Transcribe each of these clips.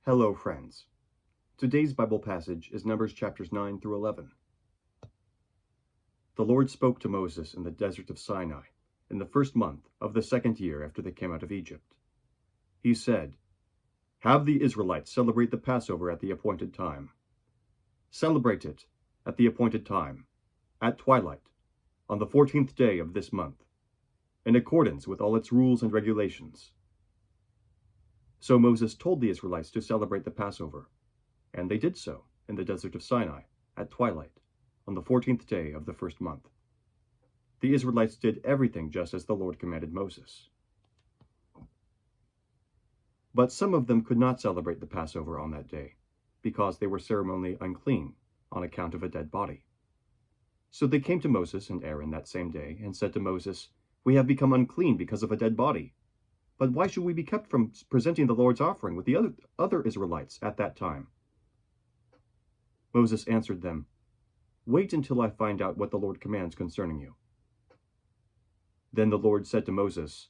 Hello, friends. Today's Bible passage is Numbers chapters 9 through 11. The Lord spoke to Moses in the desert of Sinai in the first month of the second year after they came out of Egypt. He said, "Have the Israelites celebrate the Passover at the appointed time. Celebrate it at the appointed time, at twilight, on the 14th day of this month, in accordance with all its rules and regulations." So Moses told the Israelites to celebrate the Passover, and they did so in the desert of Sinai at twilight on the 14th day of the first month. The Israelites did everything just as the Lord commanded Moses. But some of them could not celebrate the Passover on that day, because they were ceremonially unclean on account of a dead body. So they came to Moses and Aaron that same day and said to Moses, "We have become unclean because of a dead body. But why should we be kept from presenting the Lord's offering with the other Israelites at that time?" Moses answered them, "Wait until I find out what the Lord commands concerning you." Then the Lord said to Moses,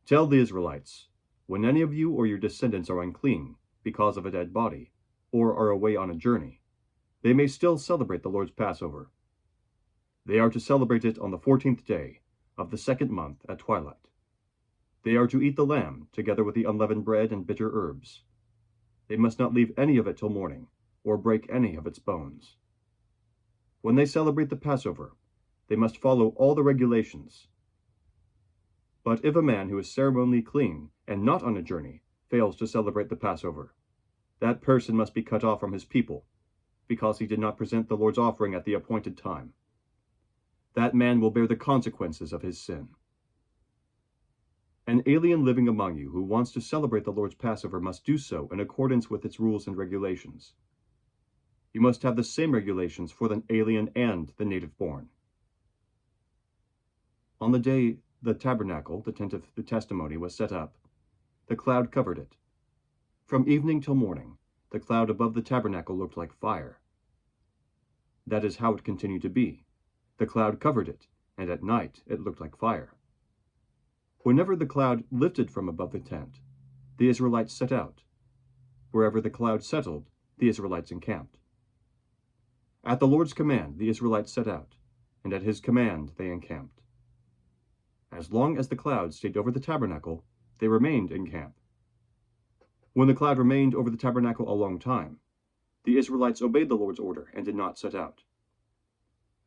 "Tell the Israelites, when any of you or your descendants are unclean because of a dead body, or are away on a journey, they may still celebrate the Lord's Passover. They are to celebrate it on the 14th day of the second month at twilight. They are to eat the lamb together with the unleavened bread and bitter herbs. They must not leave any of it till morning, or break any of its bones. When they celebrate the Passover, they must follow all the regulations. But if a man who is ceremonially clean and not on a journey fails to celebrate the Passover, that person must be cut off from his people, because he did not present the Lord's offering at the appointed time. That man will bear the consequences of his sin. An alien living among you who wants to celebrate the Lord's Passover must do so in accordance with its rules and regulations. You must have the same regulations for the alien and the native-born." On the day the tabernacle, the tent of the testimony, was set up, the cloud covered it. From evening till morning, the cloud above the tabernacle looked like fire. That is how it continued to be. The cloud covered it, and at night it looked like fire. Whenever the cloud lifted from above the tent, the Israelites set out. Wherever the cloud settled, the Israelites encamped. At the Lord's command, the Israelites set out, and at his command they encamped. As long as the cloud stayed over the tabernacle, they remained in camp. When the cloud remained over the tabernacle a long time, the Israelites obeyed the Lord's order and did not set out.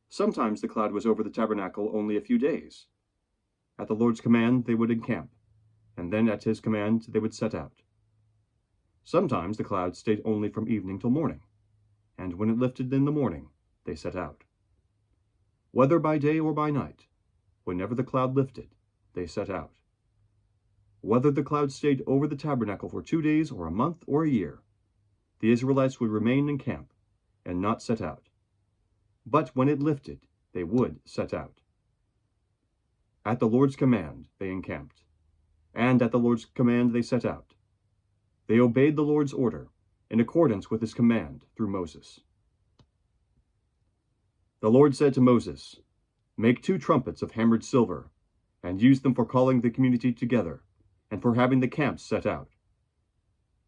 Sometimes the cloud was over the tabernacle only a few days. At the Lord's command they would encamp, and then at his command they would set out. Sometimes the cloud stayed only from evening till morning, and when it lifted in the morning, they set out. Whether by day or by night, whenever the cloud lifted, they set out. Whether the cloud stayed over the tabernacle for 2 days or a month or a year, the Israelites would remain in camp and not set out. But when it lifted, they would set out. At the Lord's command they encamped, and at the Lord's command they set out. They obeyed the Lord's order in accordance with his command through Moses. The Lord said to Moses, "Make 2 trumpets of hammered silver, and use them for calling the community together, and for having the camps set out.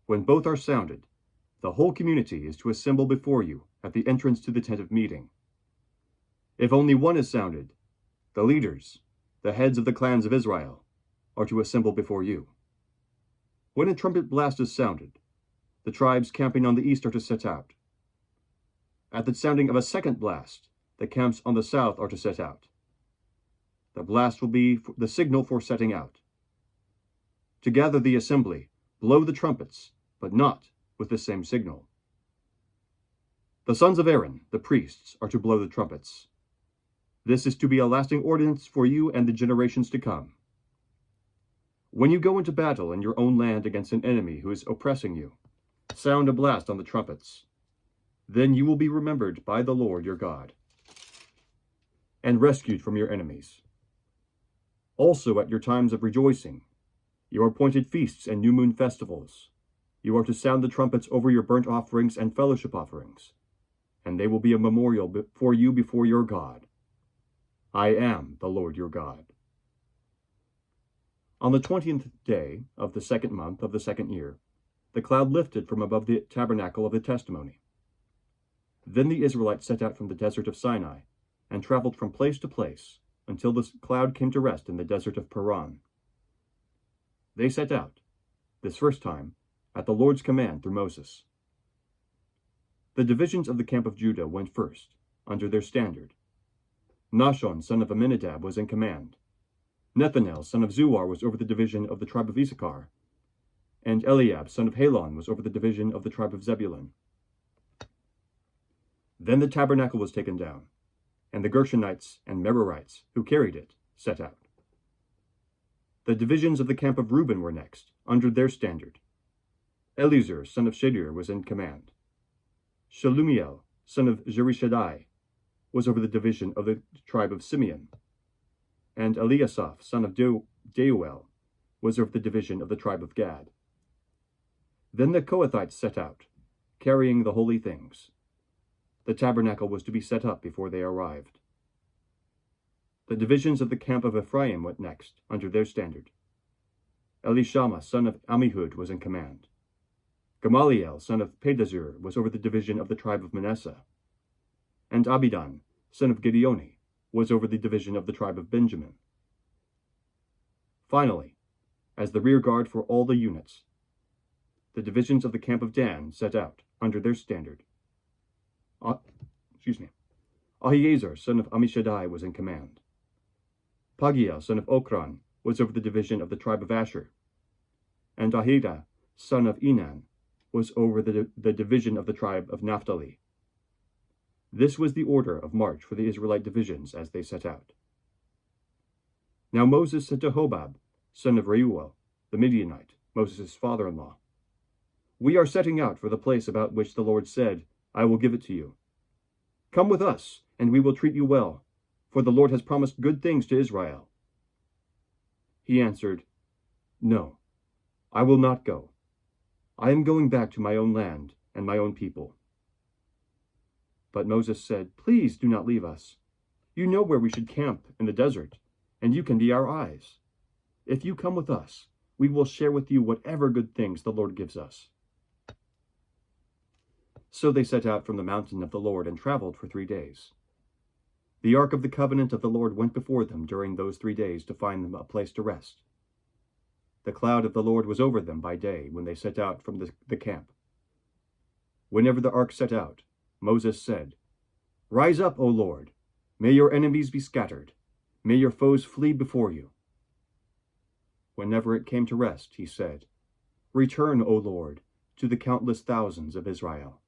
When both are sounded, the whole community is to assemble before you at the entrance to the tent of meeting. If only one is sounded, the leaders, the heads of the clans of Israel, are to assemble before you. When a trumpet blast is sounded, the tribes camping on the east are to set out. At the sounding of a second blast, the camps on the south are to set out. The blast will be the signal for setting out. To gather the assembly, blow the trumpets, but not with the same signal. The sons of Aaron, the priests, are to blow the trumpets. This is to be a lasting ordinance for you and the generations to come. When you go into battle in your own land against an enemy who is oppressing you, sound a blast on the trumpets. Then you will be remembered by the Lord your God, and rescued from your enemies. Also at your times of rejoicing, your appointed feasts and new moon festivals, you are to sound the trumpets over your burnt offerings and fellowship offerings, and they will be a memorial for you before your God. I am the Lord your God." On the 20th day of the second month of the second year, the cloud lifted from above the tabernacle of the testimony. Then the Israelites set out from the desert of Sinai, and traveled from place to place, until the cloud came to rest in the desert of Paran. They set out, this first time, at the Lord's command through Moses. The divisions of the camp of Judah went first, under their standard. Nahshon, son of Amminadab, was in command. Nethanel, son of Zuar, was over the division of the tribe of Issachar, and Eliab, son of Helon, was over the division of the tribe of Zebulun. Then the tabernacle was taken down, and the Gershonites and Merarites, who carried it, set out. The divisions of the camp of Reuben were next, under their standard. Eliezer, son of Shadir, was in command. Shelumiel, son of Jerishaddai, was over the division of the tribe of Simeon, and Eliasaph, son of Deuel, was over the division of the tribe of Gad. Then the Kohathites set out, carrying the holy things. The tabernacle was to be set up before they arrived. The divisions of the camp of Ephraim went next, under their standard. Elishama, son of Ammihud, was in command. Gamaliel, son of Pedazur, was over the division of the tribe of Manasseh, and Abidan, son of Gideoni, was over the division of the tribe of Benjamin. Finally, as the rear guard for all the units, the divisions of the camp of Dan set out, under their standard. Ahiezer, son of Ammishaddai, was in command. Pagiel, son of Okran, was over the division of the tribe of Asher, and Ahida, son of Enan, was over the division of the tribe of Naphtali. This was the order of march for the Israelite divisions as they set out. Now Moses said to Hobab, son of Reuel, the Midianite, Moses' father-in-law, "We are setting out for the place about which the Lord said, 'I will give it to you.' Come with us, and we will treat you well, for the Lord has promised good things to Israel." He answered, "No, I will not go. I am going back to my own land and my own people." But Moses said, "Please do not leave us. You know where we should camp in the desert, and you can be our eyes. If you come with us, we will share with you whatever good things the Lord gives us." So they set out from the mountain of the Lord and traveled for 3 days. The ark of the covenant of the Lord went before them during those 3 days to find them a place to rest. The cloud of the Lord was over them by day when they set out from the camp. Whenever the ark set out, Moses said, "Rise up, O Lord. May your enemies be scattered. May your foes flee before you." Whenever it came to rest, he said, "Return, O Lord, to the countless thousands of Israel."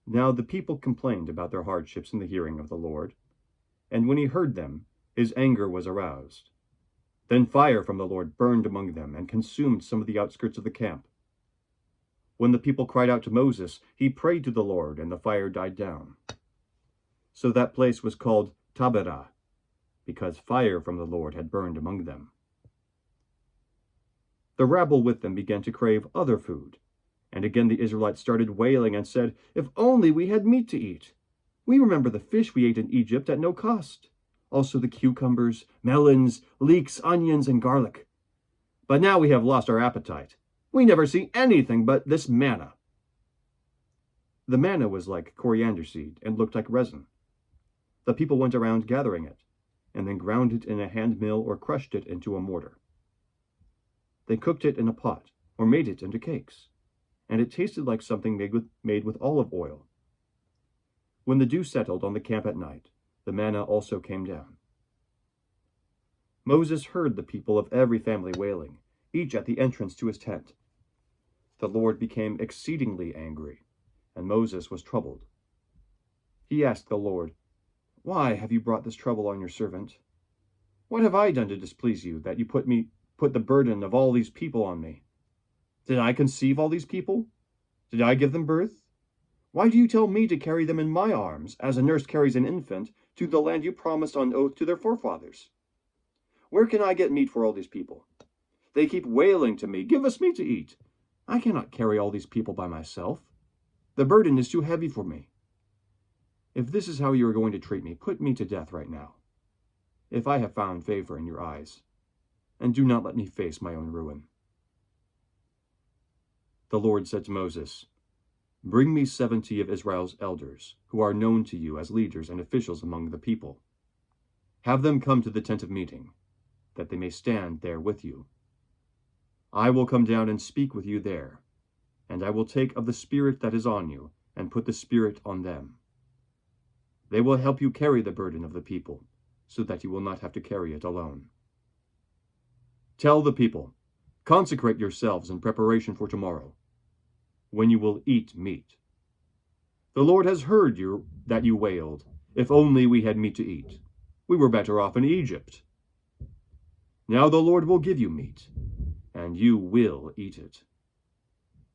Now the people complained about their hardships in the hearing of the Lord, and when he heard them, his anger was aroused. Then fire from the Lord burned among them and consumed some of the outskirts of the camp. When the people cried out to Moses, he prayed to the Lord, and the fire died down. So that place was called Taberah, because fire from the Lord had burned among them. The rabble with them began to crave other food, and again the Israelites started wailing and said, "If only we had meat to eat! We remember the fish we ate in Egypt at no cost, also the cucumbers, melons, leeks, onions, and garlic. But now we have lost our appetite. We never see anything but this manna." The manna was like coriander seed and looked like resin. The people went around gathering it, and then ground it in a hand mill or crushed it into a mortar. They cooked it in a pot or made it into cakes, and it tasted like something made with olive oil. When the dew settled on the camp at night, the manna also came down. Moses heard the people of every family wailing, each at the entrance to his tent. The Lord became exceedingly angry, and Moses was troubled. He asked the Lord, "Why have you brought this trouble on your servant? What have I done to displease you, that you put the burden of all these people on me? Did I conceive all these people? Did I give them birth? Why do you tell me to carry them in my arms, as a nurse carries an infant, to the land you promised on oath to their forefathers? Where can I get meat for all these people? They keep wailing to me, 'Give us meat to eat.' I cannot carry all these people by myself. The burden is too heavy for me. If this is how you are going to treat me, put me to death right now, if I have found favor in your eyes, and do not let me face my own ruin." The Lord said to Moses, "Bring me 70 of Israel's elders, who are known to you as leaders and officials among the people. Have them come to the tent of meeting, that they may stand there with you. I will come down and speak with you there, and I will take of the Spirit that is on you, and put the Spirit on them. They will help you carry the burden of the people, so that you will not have to carry it alone. Tell the people, consecrate yourselves in preparation for tomorrow, when you will eat meat. The Lord has heard that you wailed, 'If only we had meat to eat. We were better off in Egypt.' Now the Lord will give you meat, and you will eat it.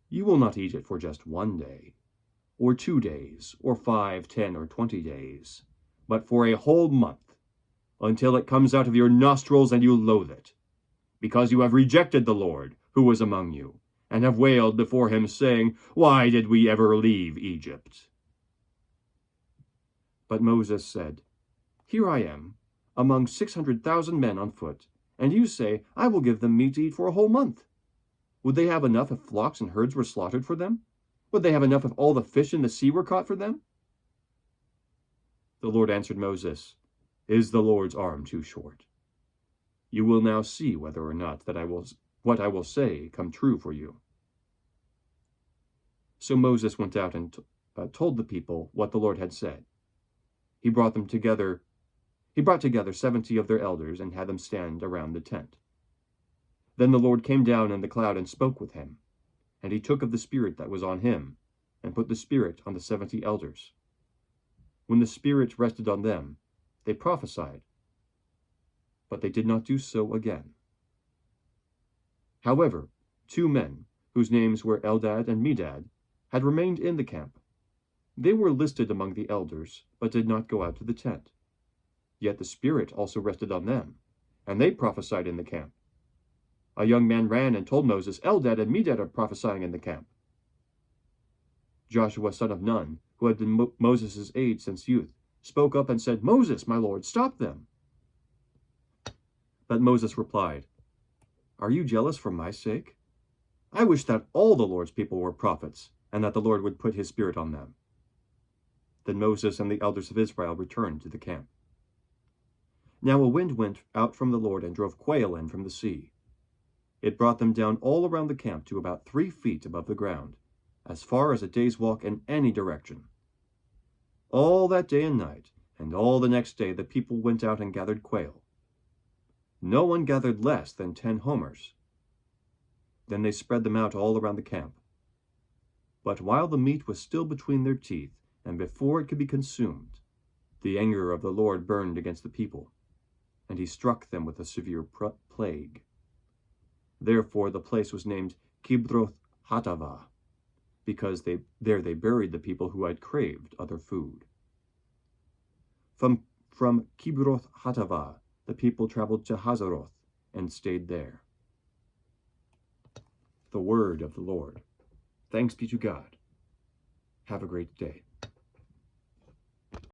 You will not eat it for just 1 day, or 2 days, or 5, 10, or 20 days, but for a whole month, until it comes out of your nostrils and you loathe it, because you have rejected the Lord, who was among you, and have wailed before him, saying, 'Why did we ever leave Egypt?'" But Moses said, "Here I am, among 600,000 men on foot, and you say, 'I will give them meat to eat for a whole month.' Would they have enough if flocks and herds were slaughtered for them? Would they have enough if all the fish in the sea were caught for them?" The Lord answered Moses, "Is the Lord's arm too short? You will now see whether or not what I will say come true for you." So Moses went out and told the people what the Lord had said. He brought together 70 of their elders and had them stand around the tent. Then the Lord came down in the cloud and spoke with him, and he took of the Spirit that was on him, and put the Spirit on the 70 elders. When the Spirit rested on them, they prophesied, but they did not do so again. However, 2 men, whose names were Eldad and Medad, had remained in the camp. They were listed among the elders, but did not go out to the tent. Yet the Spirit also rested on them, and they prophesied in the camp. A young man ran and told Moses, "Eldad and Medad are prophesying in the camp." Joshua, son of Nun, who had been Moses' aide since youth, spoke up and said, "Moses, my lord, stop them." But Moses replied, "Are you jealous for my sake? I wish that all the Lord's people were prophets, and that the Lord would put his Spirit on them." Then Moses and the elders of Israel returned to the camp. Now a wind went out from the Lord and drove quail in from the sea. It brought them down all around the camp to about 3 feet above the ground, as far as a day's walk in any direction. All that day and night, and all the next day, the people went out and gathered quail. No one gathered less than 10 homers. Then they spread them out all around the camp. But while the meat was still between their teeth, and before it could be consumed, the anger of the Lord burned against the people, and he struck them with a severe plague. Therefore the place was named Kibroth Hattaavah, because there they buried the people who had craved other food. From Kibroth Hattaavah, the people traveled to Hazeroth and stayed there. The word of the Lord. Thanks be to God. Have a great day.